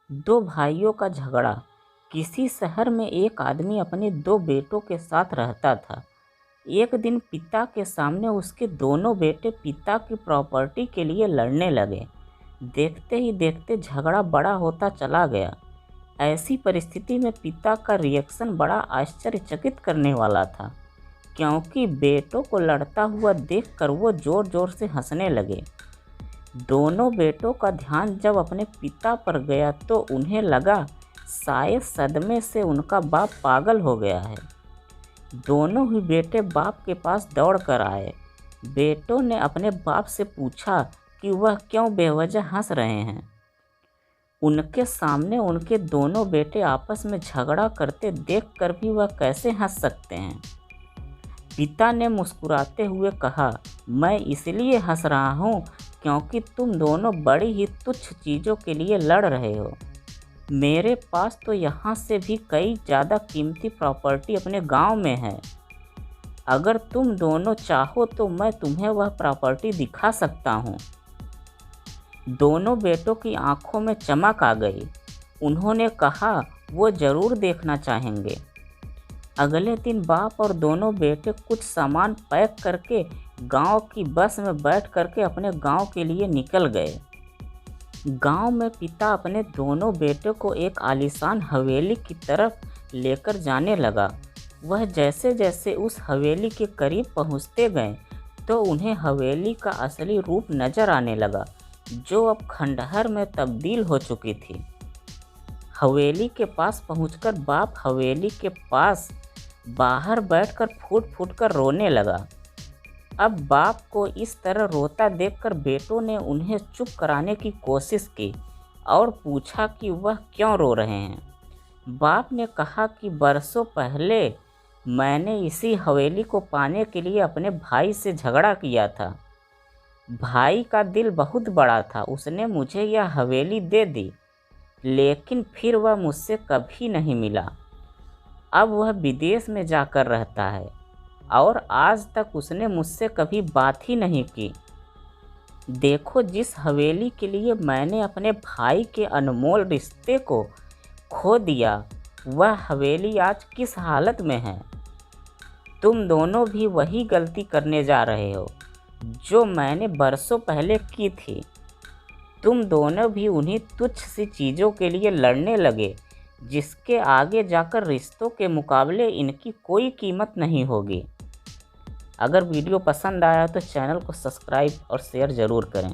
दो भाइयों का झगड़ा। किसी शहर में एक आदमी अपने दो बेटों के साथ रहता था। एक दिन पिता के सामने उसके दोनों बेटे पिता की प्रॉपर्टी के लिए लड़ने लगे। देखते ही देखते झगड़ा बड़ा होता चला गया। ऐसी परिस्थिति में पिता का रिएक्शन बड़ा आश्चर्यचकित करने वाला था, क्योंकि बेटों को लड़ता हुआ देखकर वो जोर जोर से हंसने लगे। दोनों बेटों का ध्यान जब अपने पिता पर गया तो उन्हें लगा शायद सदमे से उनका बाप पागल हो गया है। दोनों ही बेटे बाप के पास दौड़ कर आए। बेटों ने अपने बाप से पूछा कि वह क्यों बेवजह हंस रहे हैं। उनके सामने उनके दोनों बेटे आपस में झगड़ा करते देखकर भी वह कैसे हंस सकते हैं। पिता ने मुस्कुराते हुए कहा, मैं इसलिए हंस रहा हूँ क्योंकि तुम दोनों बड़ी ही तुच्छ चीज़ों के लिए लड़ रहे हो। मेरे पास तो यहाँ से भी कई ज़्यादा कीमती प्रॉपर्टी अपने गांव में है। अगर तुम दोनों चाहो तो मैं तुम्हें वह प्रॉपर्टी दिखा सकता हूँ। दोनों बेटों की आंखों में चमक आ गई। उन्होंने कहा वो ज़रूर देखना चाहेंगे। अगले दिन बाप और दोनों बेटे कुछ सामान पैक करके गांव की बस में बैठ करके अपने गांव के लिए निकल गए। गांव में पिता अपने दोनों बेटों को एक आलीशान हवेली की तरफ लेकर जाने लगा। वह जैसे जैसे उस हवेली के करीब पहुंचते गए तो उन्हें हवेली का असली रूप नजर आने लगा, जो अब खंडहर में तब्दील हो चुकी थी। हवेली के पास पहुंचकर बाप हवेली के पास बाहर बैठकर फूट फूट कर रोने लगा। अब बाप को इस तरह रोता देखकर बेटों ने उन्हें चुप कराने की कोशिश की और पूछा कि वह क्यों रो रहे हैं। बाप ने कहा कि बरसों पहले मैंने इसी हवेली को पाने के लिए अपने भाई से झगड़ा किया था। भाई का दिल बहुत बड़ा था, उसने मुझे यह हवेली दे दी, लेकिन फिर वह मुझसे कभी नहीं मिला। अब वह विदेश में जाकर रहता है और आज तक उसने मुझसे कभी बात ही नहीं की। देखो, जिस हवेली के लिए मैंने अपने भाई के अनमोल रिश्ते को खो दिया, वह हवेली आज किस हालत में है। तुम दोनों भी वही गलती करने जा रहे हो जो मैंने बरसों पहले की थी। तुम दोनों भी उन्हीं तुच्छ सी चीज़ों के लिए लड़ने लगे जिसके आगे जाकर रिश्तों के मुकाबले इनकी कोई कीमत नहीं होगी। अगर वीडियो पसंद आया तो चैनल को सब्सक्राइब और शेयर ज़रूर करें।